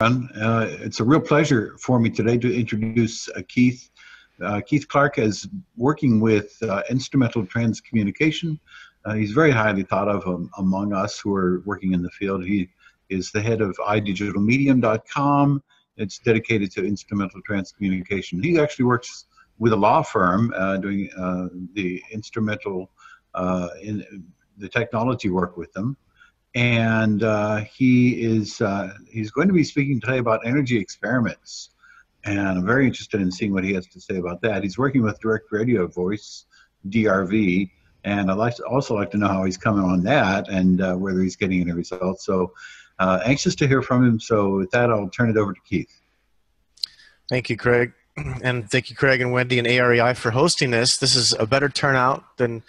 It's a real pleasure for me today to introduce Keith. Keith Clark is working with instrumental transcommunication. He's very highly thought of among us who are working in the field. He is the head of iDigitalMedium.com. It's dedicated to instrumental transcommunication. He actually works with a law firm doing the instrumental, in the technology work with them. And he's going to be speaking today about energy experiments, and I'm very interested in seeing what he has to say about that. He's working with direct radio voice, DRV, and I'd also like to know how he's coming on that and whether he's getting any results. So anxious to hear from him. So with that, I'll turn it over to Keith. Thank you, Craig. And thank you, Craig and Wendy and AREI for hosting this. This is a better turnout than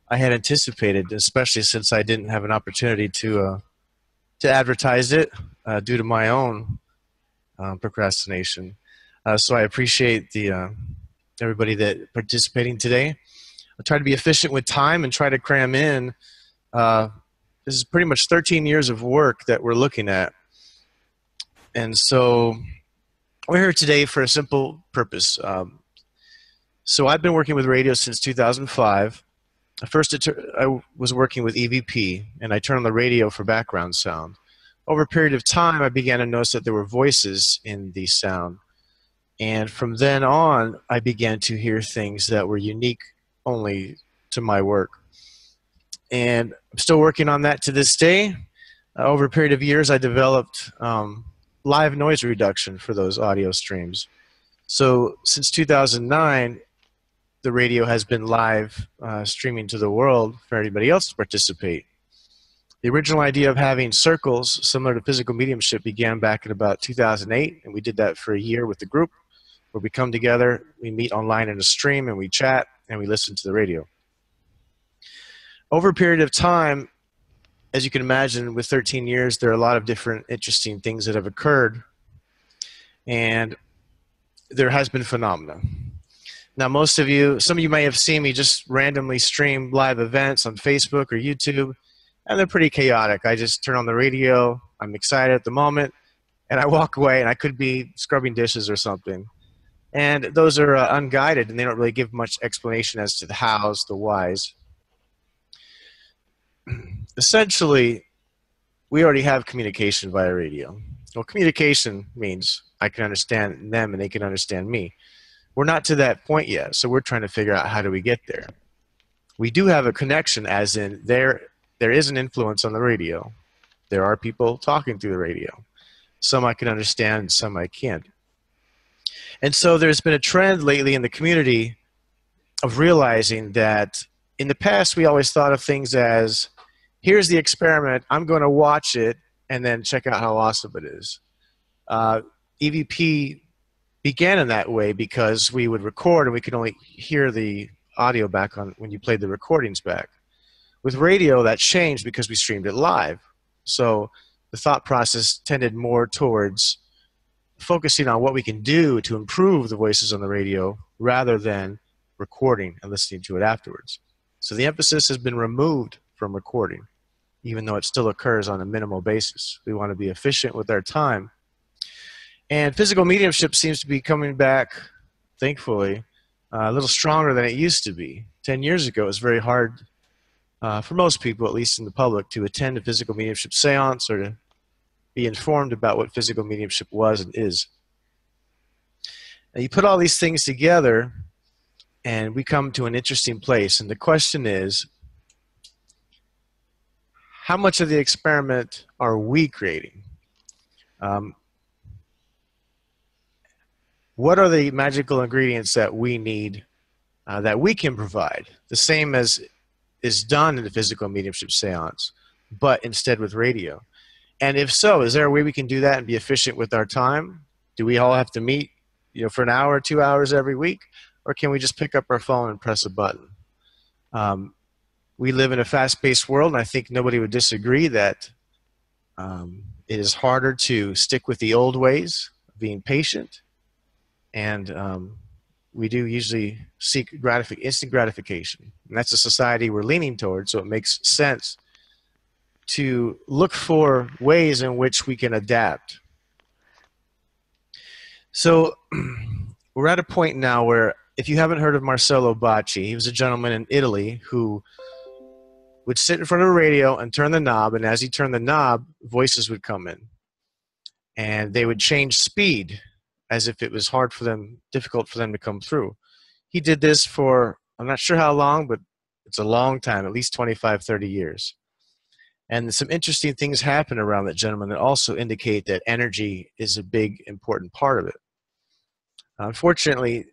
I had anticipated, especially since I didn't have an opportunity to advertise it due to my own procrastination. So I appreciate everybody that participating today. I'll try to be efficient with time and try to cram in. This is pretty much 13 years of work that we're looking at. And so we're here today for a simple purpose. So I've been working with radio since 2005. First, I was working with EVP, and I turned on the radio for background sound. Over a period of time, I began to notice that there were voices in the sound. And from then on, I began to hear things that were unique only to my work. And I'm still working on that to this day. Over a period of years, I developed live noise reduction for those audio streams. So since 2009, the radio has been live streaming to the world for anybody else to participate. The original idea of having circles similar to physical mediumship began back in about 2008, and we did that for a year with the group, where we come together, we meet online in a stream, and we chat, and we listen to the radio. Over a period of time, as you can imagine, with 13 years, there are a lot of different interesting things that have occurred, and there has been phenomena. Now, some of you may have seen me just randomly stream live events on Facebook or YouTube, and they're pretty chaotic. I just turn on the radio, I'm excited at the moment, and I walk away, and I could be scrubbing dishes or something. And those are unguided, and they don't really give much explanation as to the hows, the whys. Essentially, we already have communication via radio. Well, communication means I can understand them, and they can understand me. We're not to that point yet, so we're trying to figure out how do we get there. We do have a connection, as in there is an influence on the radio. There are people talking through the radio. Some I can understand, some I can't. And so there's been a trend lately in the community of realizing that in the past we always thought of things as, here's the experiment, I'm going to watch it, and then check out how awesome it is. EVP began in that way because we would record and we could only hear the audio back on when you played the recordings back. With radio, that changed because we streamed it live. So the thought process tended more towards focusing on what we can do to improve the voices on the radio rather than recording and listening to it afterwards. So the emphasis has been removed from recording, even though it still occurs on a minimal basis. We want to be efficient with our time. And physical mediumship seems to be coming back, thankfully, a little stronger than it used to be. 10 years ago, it was very hard for most people, at least in the public, to attend a physical mediumship seance or to be informed about what physical mediumship was and is. Now, you put all these things together, and we come to an interesting place. And the question is, how much of the experiment are we creating? What are the magical ingredients that we need, that we can provide? The same as is done in the physical mediumship seance, but instead with radio. And if so, is there a way we can do that and be efficient with our time? Do we all have to meet, for an hour or 2 hours every week? Or can we just pick up our phone and press a button? We live in a fast-paced world, and I think nobody would disagree that it is harder to stick with the old ways of being patient. And we do usually seek instant gratification. And that's a society we're leaning towards, so it makes sense to look for ways in which we can adapt. So we're at a point now where, if you haven't heard of Marcello Bacci, he was a gentleman in Italy who would sit in front of a radio and turn the knob, and as he turned the knob, voices would come in. And they would change speed as if it was difficult for them to come through. He did this for, I'm not sure how long, but it's a long time, at least 25, 30 years. And some interesting things happen around that gentleman that also indicate that energy is a big, important part of it. Unfortunately,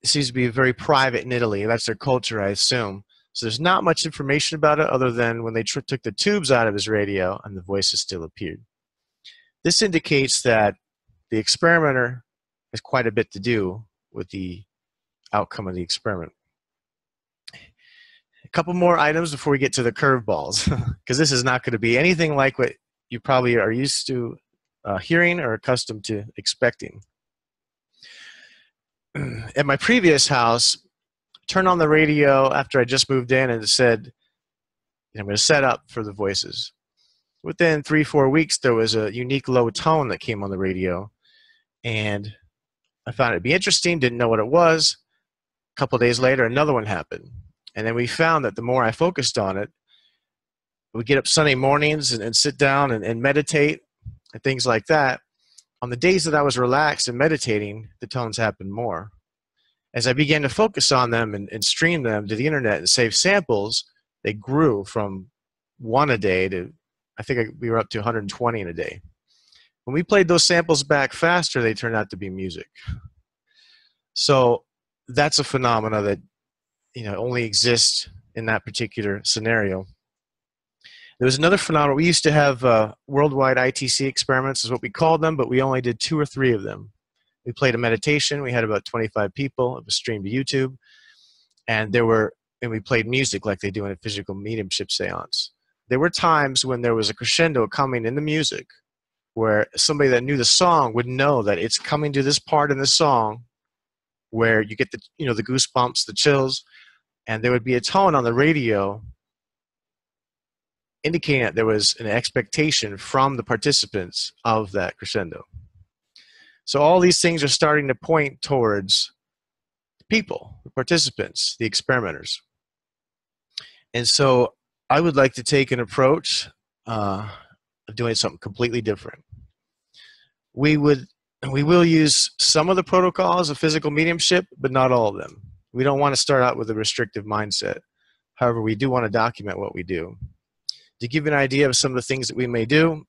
it seems to be very private in Italy. That's their culture, I assume. So there's not much information about it other than when they took the tubes out of his radio and the voices still appeared. This indicates that the experimenter has quite a bit to do with the outcome of the experiment. A couple more items before we get to the curveballs, because this is not going to be anything like what you probably are used to hearing or accustomed to expecting. At my previous house, turned on the radio after I just moved in and said, I'm going to set up for the voices. Within 3-4 weeks, there was a unique low tone that came on the radio, and I found it to be interesting, didn't know what it was. A couple of days later, another one happened. And then we found that the more I focused on it, we get up Sunday mornings and sit down and meditate and things like that. On the days that I was relaxed and meditating, the tones happened more. As I began to focus on them and stream them to the internet and save samples, they grew from 1 a day to, I think we were up to 120 in a day. When we played those samples back faster, they turned out to be music. So that's a phenomena that only exists in that particular scenario. There was another phenomenon. We used to have worldwide ITC experiments, is what we called them, but we only did 2 or 3 of them. We played a meditation. We had about 25 people. It was streamed to YouTube. And we played music like they do in a physical mediumship seance. There were times when there was a crescendo coming in the music where somebody that knew the song would know that it's coming to this part in the song where you get the goosebumps, the chills, and there would be a tone on the radio indicating that there was an expectation from the participants of that crescendo. So all these things are starting to point towards people, the participants, the experimenters. And so I would like to take an approach of doing something completely different. We will use some of the protocols of physical mediumship, but not all of them. We don't want to start out with a restrictive mindset. However, we do want to document what we do. To give you an idea of some of the things that we may do,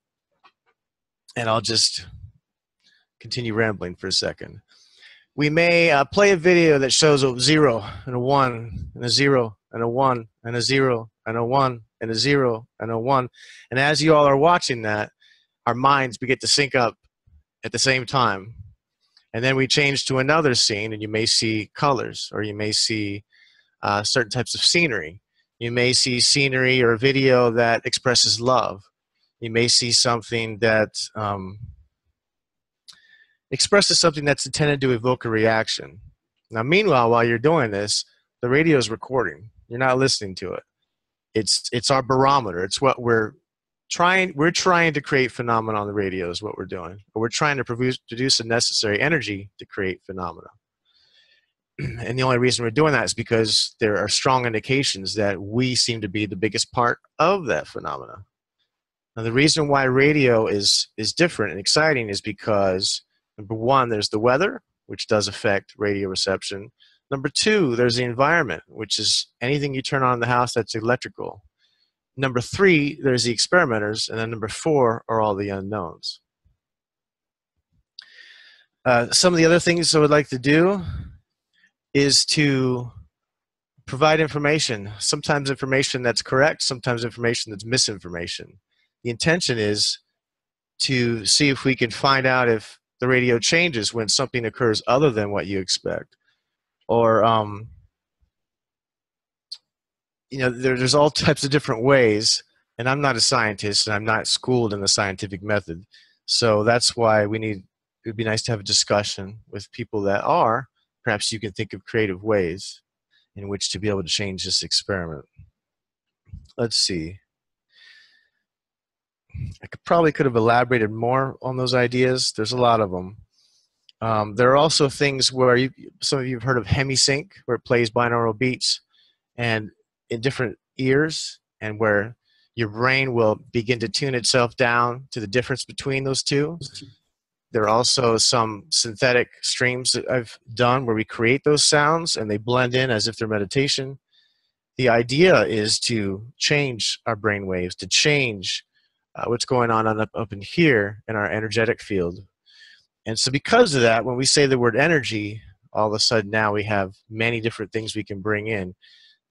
and I'll just continue rambling for a second. We may play a video that shows a 0 and a 1 and a 0 and a 1 and a 0 and a 1 and a 0 and a 1. And as you all are watching that, our minds begin to sync up at the same time. And then we change to another scene, and you may see colors, or you may see certain types of scenery. You may see scenery or a video that expresses love. You may see something that expresses something that's intended to evoke a reaction. Now, meanwhile, while you're doing this, the radio is recording. You're not listening to it. It's our barometer. It's what we're trying to create phenomena on the radio is what we're doing. Or we're trying to produce the necessary energy to create phenomena. And the only reason we're doing that is because there are strong indications that we seem to be the biggest part of that phenomena. Now, the reason why radio is different and exciting is because, number one, there's the weather, which does affect radio reception. Number two, there's the environment, which is anything you turn on in the house that's electrical. Number three, there's the experimenters. And then number four are all the unknowns. Some of the other things I would like to do is to provide information, sometimes information that's correct, sometimes information that's misinformation. The intention is to see if we can find out if the radio changes when something occurs other than what you expect. Or, there's all types of different ways, and I'm not a scientist, and I'm not schooled in the scientific method. So that's why it would be nice to have a discussion with people that are. Perhaps you can think of creative ways in which to be able to change this experiment. Let's see. I probably could have elaborated more on those ideas. There's a lot of them. There are also things where some of you have heard of hemisync, where it plays binaural beats and in different ears, and where your brain will begin to tune itself down to the difference between those two. There are also some synthetic streams that I've done where we create those sounds and they blend in as if they're meditation. The idea is to change our brain waves, to change what's going on up in here in our energetic field. And so because of that, when we say the word energy, all of a sudden now we have many different things we can bring in.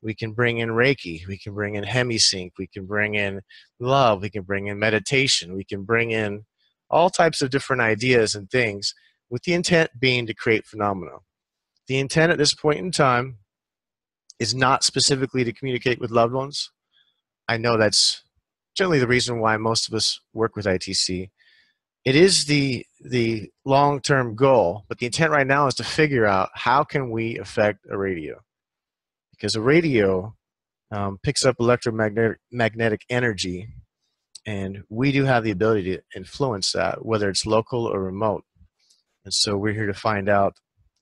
We can bring in Reiki, we can bring in hemisync, we can bring in love, we can bring in meditation, we can bring in all types of different ideas and things, with the intent being to create phenomena. The intent at this point in time is not specifically to communicate with loved ones. I know that's generally the reason why most of us work with ITC. It is the long-term goal, but the intent right now is to figure out how can we affect a radio. Because a radio picks up electromagnetic energy, and we do have the ability to influence that, whether it's local or remote. And so we're here to find out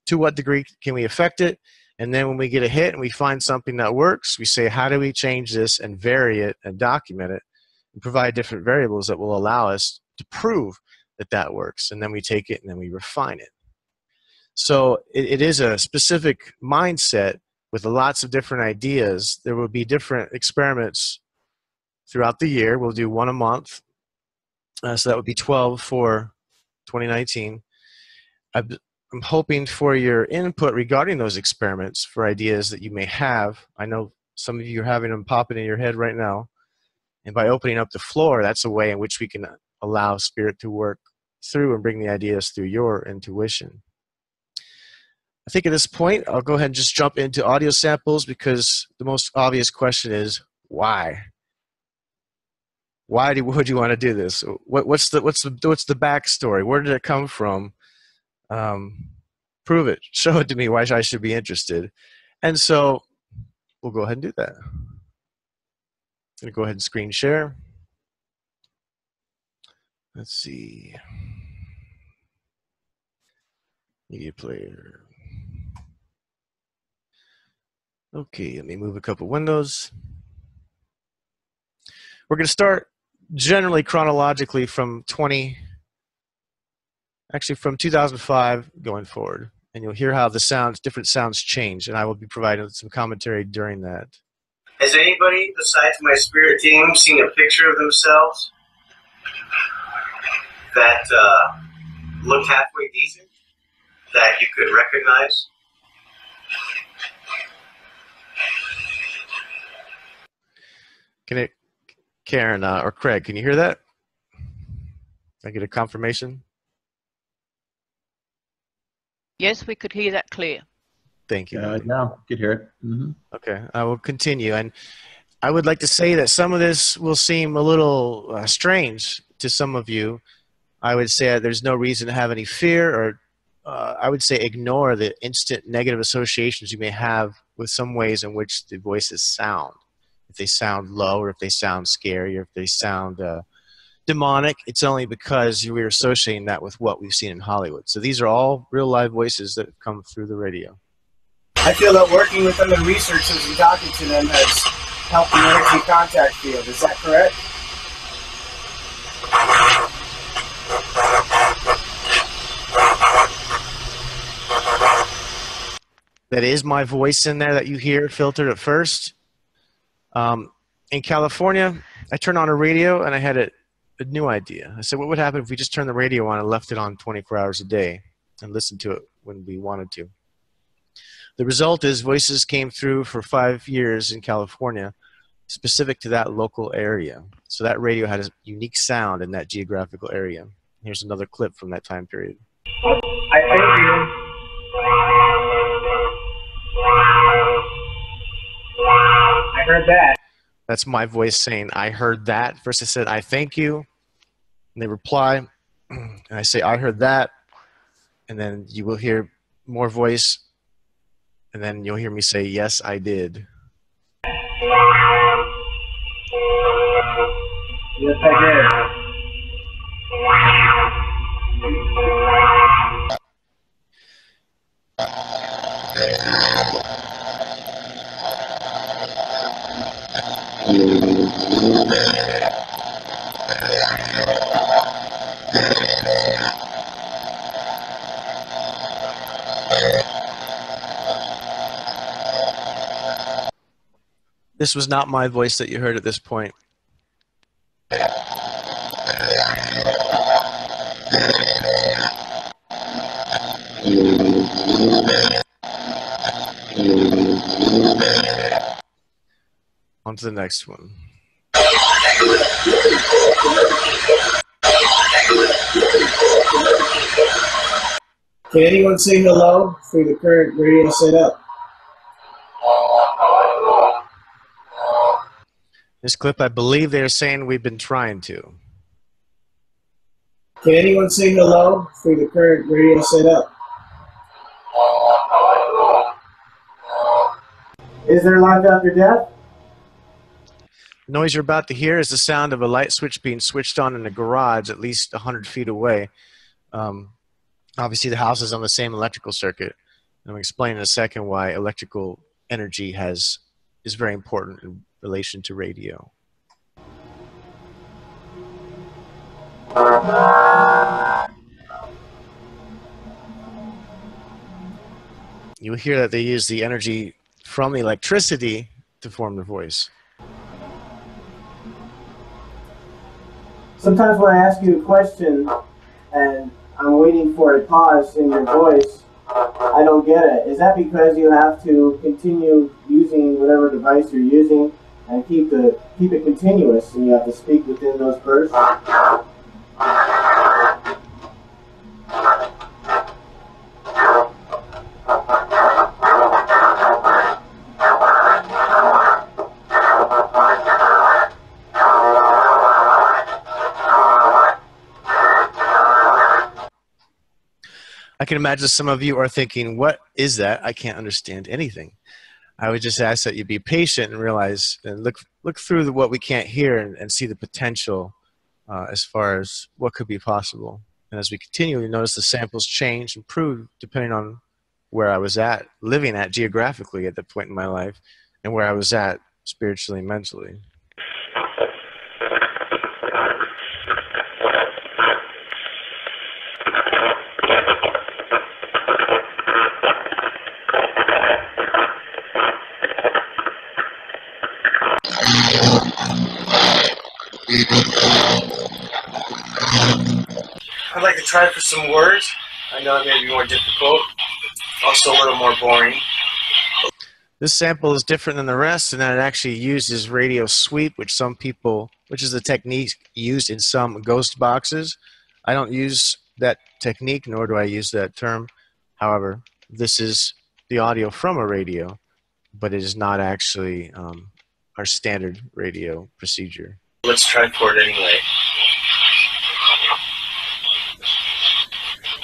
to what degree can we affect it, and then when we get a hit and we find something that works, we say, how do we change this and vary it and document it and provide different variables that will allow us to prove that that works, and then we take it and then we refine it. So it is a specific mindset with lots of different ideas. There will be different experiments throughout the year. We'll do one a month. So that would be 12 for 2019. I'm hoping for your input regarding those experiments for ideas that you may have. I know some of you are having them popping in your head right now. And by opening up the floor, that's a way in which we can allow Spirit to work through and bring the ideas through your intuition. I think at this point, I'll go ahead and just jump into audio samples, because the most obvious question is, why? Why would you want to do this? What's the backstory? Where did it come from? Prove it. Show it to me why I should be interested. And so we'll go ahead and do that. I'm going to go ahead and screen share. Let's see. Media player. Okay, let me move a couple windows. We're going to start generally chronologically from 2005 going forward. And you'll hear how the sounds, different sounds change, and I will be providing some commentary during that. Has anybody besides my spirit team seen a picture of themselves that looked halfway decent, that you could recognize? Karen or Craig, can you hear that? Can I get a confirmation? Yes, we could hear that clear. Thank you. Yeah, could hear it. Mm-hmm. Okay, I will continue. And I would like to say that some of this will seem a little strange to some of you. I would say there's no reason to have any fear, or I would say ignore the instant negative associations you may have with some ways in which the voices sound. If they sound low, or if they sound scary, or if they sound demonic, it's only because we're associating that with what we've seen in Hollywood. So these are all real live voices that have come through the radio. I feel that working with them and researchers and talking to them has helped the energy contact field. Is that correct? That is my voice in there that you hear filtered at first. In California, I turned on a radio and I had a new idea. I said, what would happen if we just turned the radio on and left it on 24 hours a day and listened to it when we wanted to? The result is voices came through for 5 years in California, specific to that local area. So that radio had a unique sound in that geographical area. Here's another clip from that time period. I thank you. I heard that. That's my voice saying, I heard that. First I said, I thank you. And they reply, and I say, I heard that. And then you will hear more voice. And then you'll hear me say, yes, I did. Yes, I This was not my voice that you heard at this point. On to the next one. Can anyone say hello through the current radio setup? This clip, I believe they're saying we've been trying to. Can anyone say hello through the current radio setup? Is there life after death? The noise you're about to hear is the sound of a light switch being switched on in a garage at least 100 feet away. Obviously, the house is on the same electrical circuit. And I'll explain in a second why electrical energy is very important in relation to radio. You'll hear that they use the energy from the electricity to form the voice. Sometimes when I ask you a question and I'm waiting for a pause in your voice, I don't get it. Is that because you have to continue using whatever device you're using and keep it continuous, and you have to speak within those bursts? I can imagine some of you are thinking, what is that? I can't understand anything. I would just ask that you be patient and realize and look through what we can't hear and see the potential as far as what could be possible. And as we continue, you notice the samples change and improve depending on where I was living at geographically at that point in my life, and where I was at spiritually and mentally. I'd like to try for some words. I know it may be more difficult, also a little more boring. This sample is different than the rest in that it actually uses radio sweep, which is the technique used in some ghost boxes. I don't use that technique, nor do I use that term. However, this is the audio from a radio, but it is not actually our standard radio procedure. Let's try for it anyway.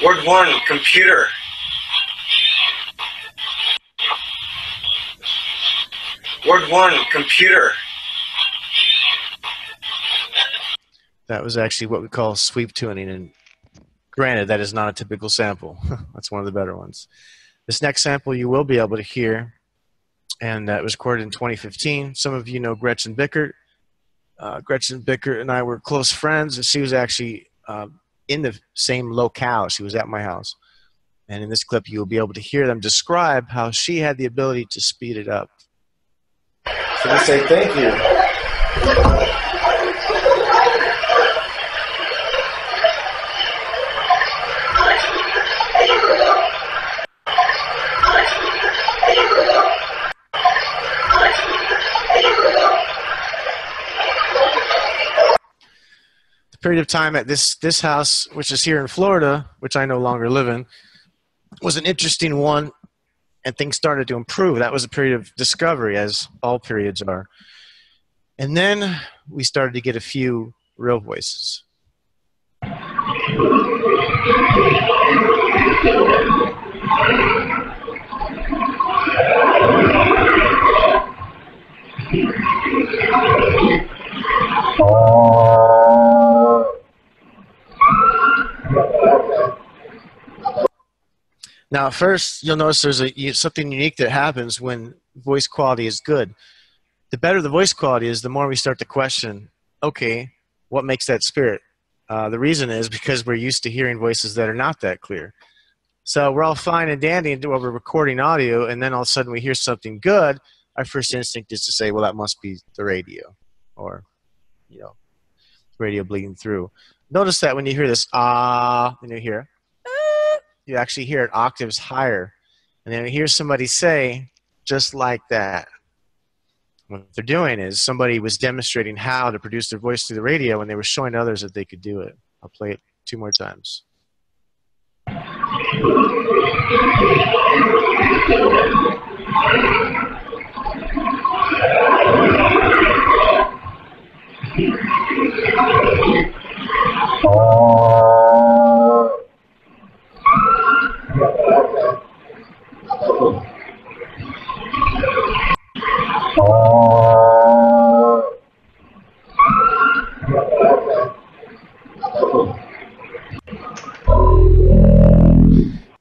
Word 1, computer. Word 1, computer. That was actually what we call sweep tuning, and granted, that is not a typical sample. That's one of the better ones. This next sample you will be able to hear, and that was recorded in 2015. Some of you know Gretchen Bickert. Gretchen Bickert and I were close friends, and she was actually in the same locale. She was at my house. And in this clip, you'll be able to hear them describe how she had the ability to speed it up. So we say thank you. Period of time at this house, which is here in Florida, which I no longer live in, was an interesting one, and things started to improve. That was a period of discovery, as all periods are. And then we started to get a few real voices. Now, First, you'll notice there's something unique that happens when voice quality is good. The better the voice quality is, the more we start to question, okay, what makes that spirit? The reason is because we're used to hearing voices that are not that clear. So we're all fine and dandy while we're recording audio, and then all of a sudden we hear something good. Our first instinct is to say, well, that must be the radio, or, you know, radio bleeding through. Notice that when you hear this and you hear you actually hear it octaves higher, and then you hear somebody say just like that. What they're doing is somebody was demonstrating how to produce their voice through the radio, and they were showing others that they could do it. I'll play it 2 more times.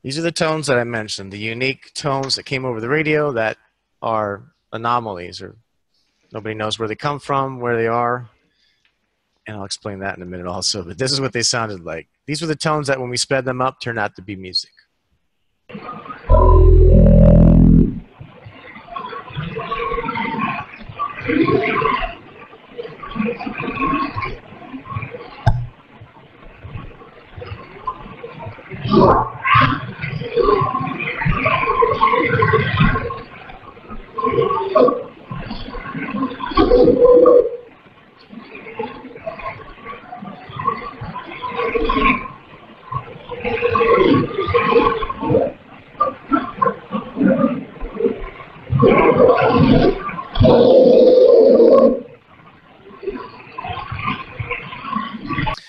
These are the tones that I mentioned, the unique tones that came over the radio that are anomalies, or nobody knows where they come from, where they are, and I'll explain that in a minute also, but this is what they sounded like. These were the tones that when we sped them up turned out to be music.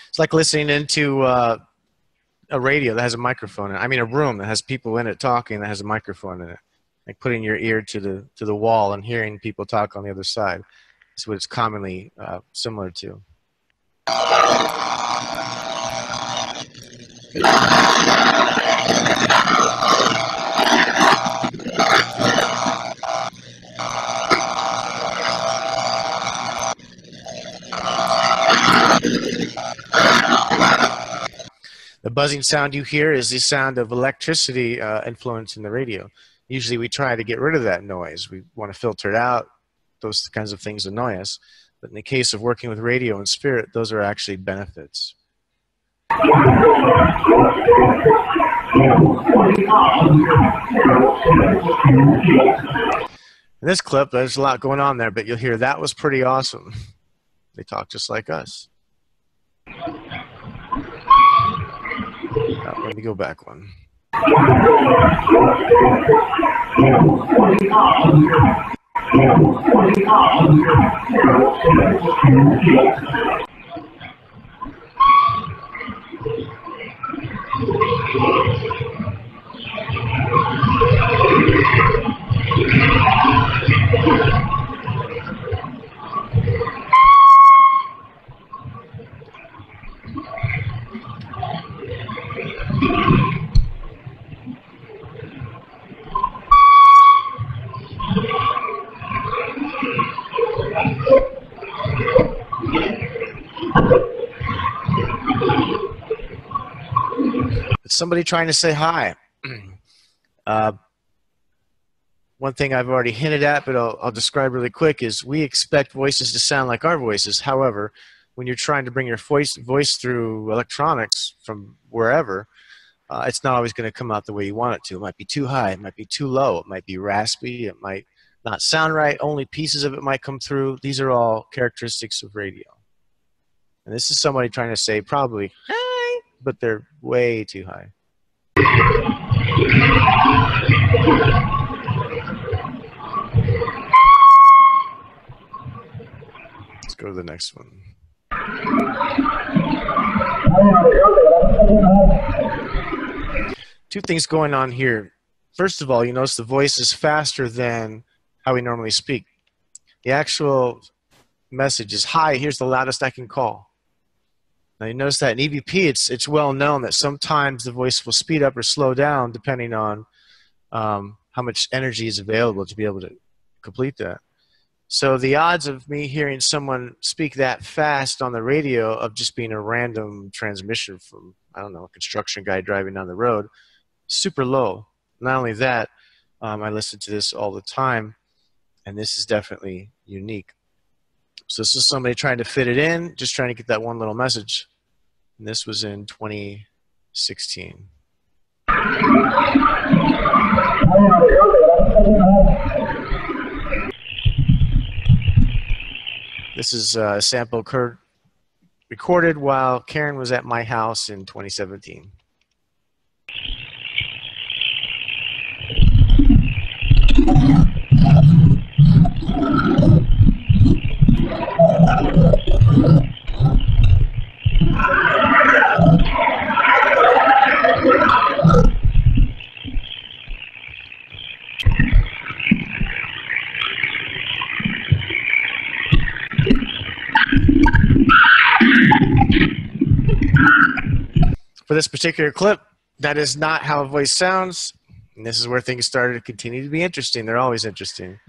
It's like listening into a radio that has a microphone in it. I mean, a room that has people in it talking that has a microphone in it. Like putting your ear to the wall and hearing people talk on the other side. That's what it's commonly similar to. The buzzing sound you hear is the sound of electricity influencing the radio. Usually we try to get rid of that noise. We want to filter it out. Those kinds of things annoy us. But in the case of working with radio and spirit, those are actually benefits. In this clip, there's a lot going on there, but you'll hear that was pretty awesome. They talk just like us. Let me go back one. It's somebody trying to say hi. One thing I've already hinted at, but I'll describe really quick, is we expect voices to sound like our voices. However, when you're trying to bring your voice through electronics from wherever, it's not always going to come out the way you want it to. It might be too high. It might be too low. It might be raspy. It might not sound right. Only pieces of it might come through. These are all characteristics of radio. And this is somebody trying to say probably, hi, but they're way too high. Let's go to the next one. Two things going on here. First of all, you notice the voice is faster than how we normally speak. The actual message is, hi, here's the loudest I can call. Now you notice that in EVP, it's well known that sometimes the voice will speed up or slow down depending on how much energy is available to be able to complete that. So the odds of me hearing someone speak that fast on the radio of just being a random transmission from, I don't know, a construction guy driving down the road, super low. Not only that, I listen to this all the time, and this is definitely unique. So this is somebody trying to fit it in, just trying to get that one little message. And this was in 2016. This is a sample recorded while Karen was at my house in 2017. For this particular clip, that is not how a voice sounds, and this is where things started to continue to be interesting. They're always interesting.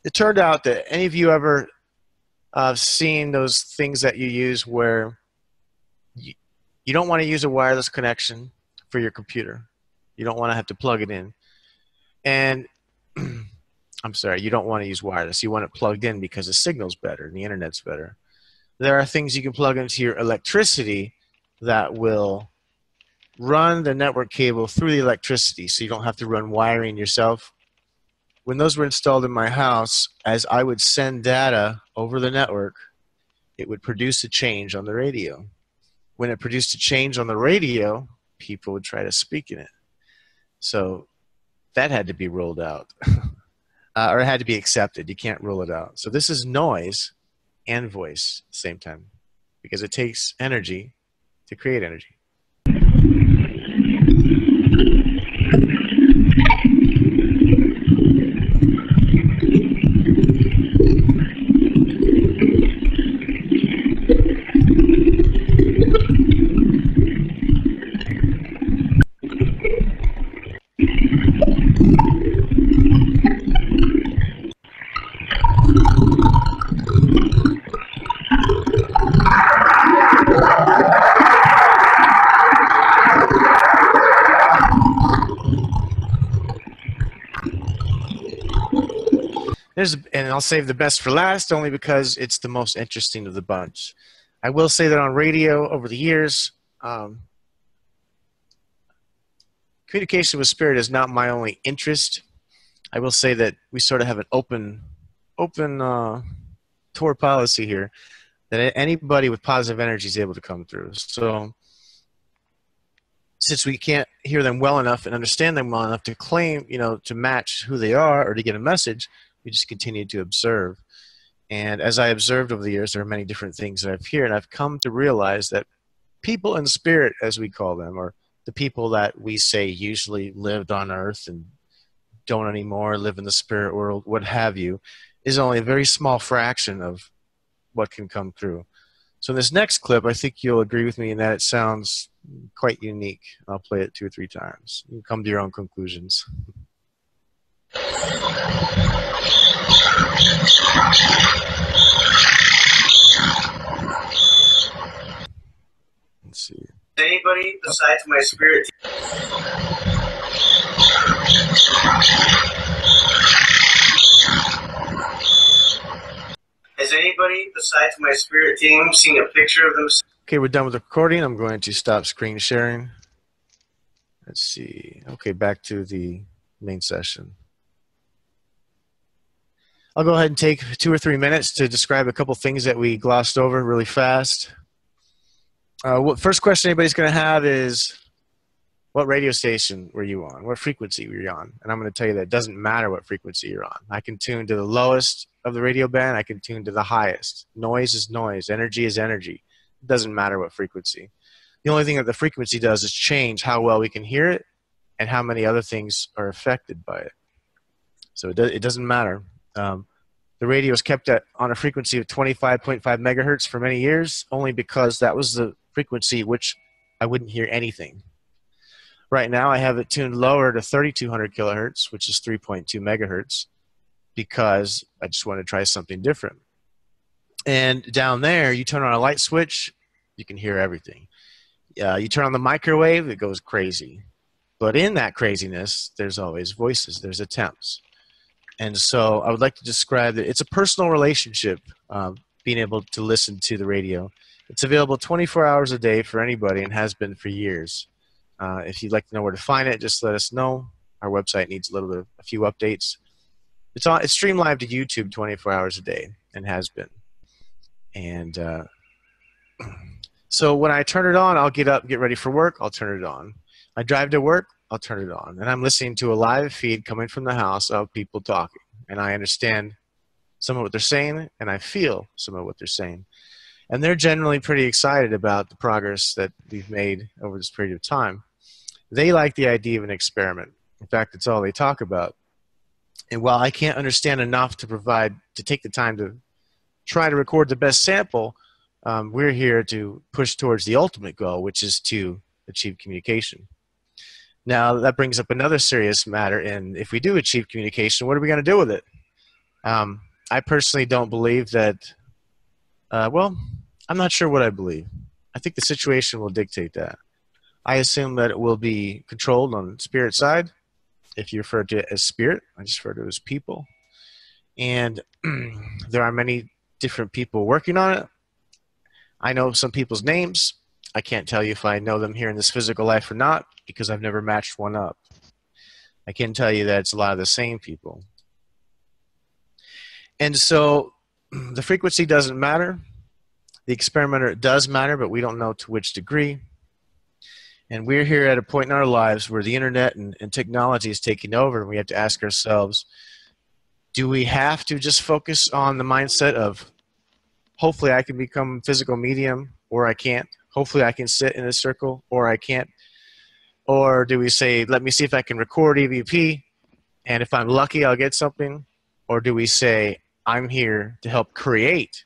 It turned out that any of you ever seen those things that you use where you don't want to use a wireless connection for your computer. You don't want to have to plug it in. And I'm sorry, you don't want to use wireless. You want it plugged in because the signal's better and the internet's better. There are things you can plug into your electricity that will run the network cable through the electricity, so you don't have to run wiring yourself. When those were installed in my house, as I would send data over the network, it would produce a change on the radio. When it produced a change on the radio, people would try to speak in it. So that had to be rolled out, or it had to be accepted. You can't rule it out. So this is noise and voice at the same time, because it takes energy to create energy. And I'll save the best for last, only because it's the most interesting of the bunch. I will say that on radio over the years, communication with spirit is not my only interest. I will say that we sort of have an open tour policy here, that anybody with positive energy is able to come through. So since we can't hear them well enough and understand them well enough to claim, to match who they are or to get a message, we just continue to observe. And as I observed over the years, there are many different things that I've heard, and I've come to realize that people in spirit, as we call them, or the people that we say usually lived on earth and don't anymore live in the spirit world, what have you, is only a very small fraction of what can come through. So in this next clip, I think you'll agree with me in that it sounds quite unique. I'll play it 2 or 3 times. You can come to your own conclusions. Let's see. Anybody besides my spirit Has anybody besides my spirit team seen a picture of themselves? Okay, we're done with the recording. I'm going to stop screen sharing. Let's see. Okay, back to the main session. I'll go ahead and take 2 or 3 minutes to describe a couple things that we glossed over really fast. First question anybody's going to have is, what radio station were you on? What frequency were you on? And I'm going to tell you that it doesn't matter what frequency you're on. I can tune to the lowest of the radio band. I can tune to the highest. Noise is noise. Energy is energy. It doesn't matter what frequency. The only thing that the frequency does is change how well we can hear it and how many other things are affected by it. So it doesn't matter. The radio was kept on a frequency of 25.5 megahertz for many years, only because that was the frequency which I wouldn't hear anything. Right now I have it tuned lower to 3200 kilohertz, which is 3.2 megahertz, because I just want to try something different. And down there, you turn on a light switch, you can hear everything. You turn on the microwave, it goes crazy. But in that craziness, there's always voices, there's attempts. And so I would like to describe that it's a personal relationship, being able to listen to the radio. It's available 24 hours a day for anybody and has been for years. If you'd like to know where to find it, just let us know. Our website needs a few updates. It's streamed live to YouTube 24 hours a day and has been. And so when I turn it on, I'll get up, get ready for work, I'll turn it on. I drive to work, I'll turn it on. And I'm listening to a live feed coming from the house of people talking. And I understand some of what they're saying, and I feel some of what they're saying. And they're generally pretty excited about the progress that we've made over this period of time. They like the idea of an experiment. In fact, it's all they talk about. And while I can't understand enough to take the time to try to record the best sample, we're here to push towards the ultimate goal, which is to achieve communication. Now, that brings up another serious matter, and if we do achieve communication, what are we going to do with it? I personally don't believe that, well, I'm not sure what I believe. I think the situation will dictate that. I assume that it will be controlled on the spirit side. If you refer to it as spirit, I just refer to it as people. And there are many different people working on it. I know some people's names. I can't tell you if I know them here in this physical life or not, because I've never matched one up. I can tell you that it's a lot of the same people. And so the frequency doesn't matter. The experimenter does matter, but we don't know to which degree. And we're here at a point in our lives where the internet and technology is taking over, and we have to ask ourselves, do we have to just focus on the mindset of, hopefully I can become physical medium, or I can't? Hopefully I can sit in a circle, or I can't? Or do we say, let me see if I can record EVP, and if I'm lucky, I'll get something? Or do we say, I'm here to help create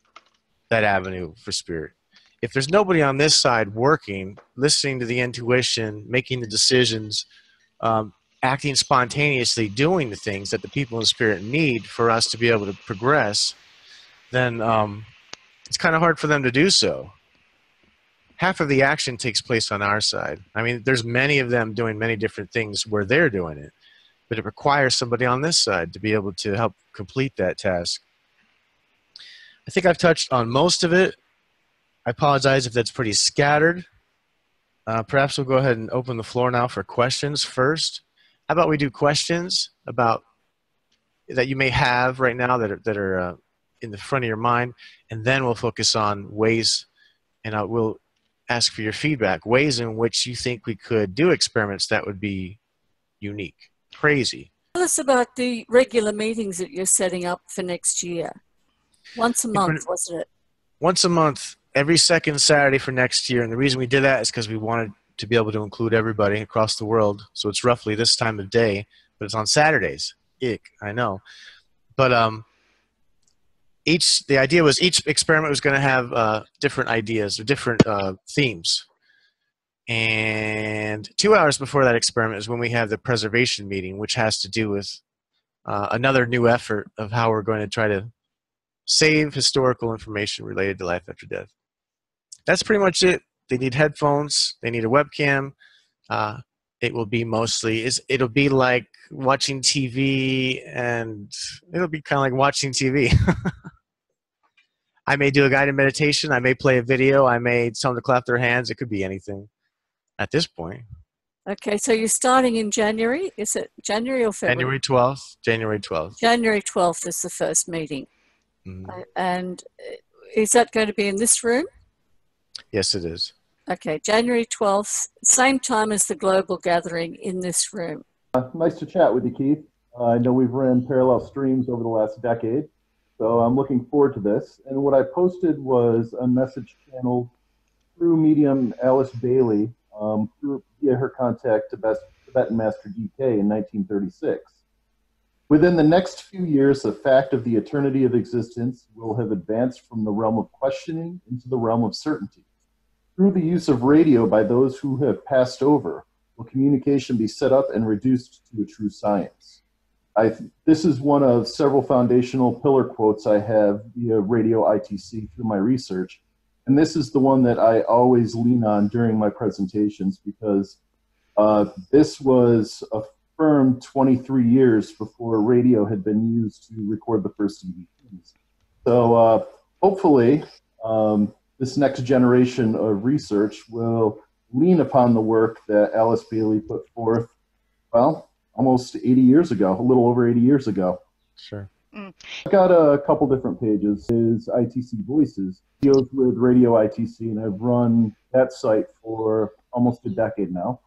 that avenue for spirit? If there's nobody on this side working, listening to the intuition, making the decisions, acting spontaneously, doing the things that the people in spirit need for us to be able to progress, then it's kind of hard for them to do so. Half of the action takes place on our side. I mean, there's many of them doing many different things where they're doing it, but it requires somebody on this side to be able to help complete that task. I think I've touched on most of it. I apologize if that's pretty scattered. Perhaps we'll go ahead and open the floor now for questions first. How about we do questions about that you may have right now that are in the front of your mind, and then we'll focus on ways, and we'll ask for your feedback, ways in which you think we could do experiments that would be unique, crazy. Tell us about the regular meetings that you're setting up for next year. Once a month, wasn't it? Once a month, every second Saturday for next year. And the reason we did that is because we wanted to be able to include everybody across the world. So it's roughly this time of day, but it's on Saturdays. Ick, I know. But the idea was each experiment was going to have different ideas or different themes. And 2 hours before that experiment is when we have the preservation meeting, which has to do with another new effort of how we're going to try to save historical information related to life after death. That's pretty much it. They need headphones. They need a webcam. It will be mostly, it'll be like watching TV, and it'll be kind of like watching TV. I may do a guided meditation. I may play a video. I may tell them to clap their hands. It could be anything at this point. Okay, so you're starting in January. Is it January or February? January 12th. January 12th. January 12th is the first meeting. Mm-hmm. And is that going to be in this room? Yes, it is. Okay, January 12th, same time as the global gathering in this room. Nice to chat with you, Keith. I know we've ran parallel streams over the last decade, so I'm looking forward to this. And what I posted was a message channel through medium Alice Bailey via her contact to Tibetan Master GK in 1936. Within the next few years, the fact of the eternity of existence will have advanced from the realm of questioning into the realm of certainty. Through the use of radio by those who have passed over, will communication be set up and reduced to a true science? This is one of several foundational pillar quotes I have via radio ITC through my research. And this is the one that I always lean on during my presentations, because this was affirmed 23 years before radio had been used to record the first EVPs. So hopefully this next generation of research will lean upon the work that Alice Bailey put forth, well, almost 80 years ago, a little over 80 years ago. Sure. I've got a couple different pages. Is ITC Voices, deals with radio ITC, and I've run that site for almost a decade now.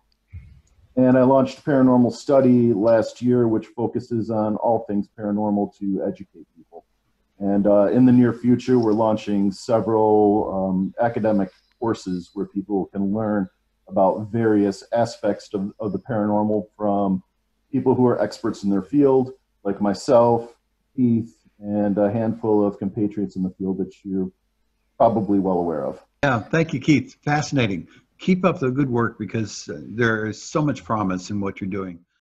And I launched Paranormal Study last year, which focuses on all things paranormal to educate people. And in the near future, we're launching several academic courses where people can learn about various aspects of the paranormal from people who are experts in their field, like myself, Keith, and a handful of compatriots in the field that you're probably well aware of. Yeah, thank you, Keith. Fascinating. Keep up the good work, because there is so much promise in what you're doing.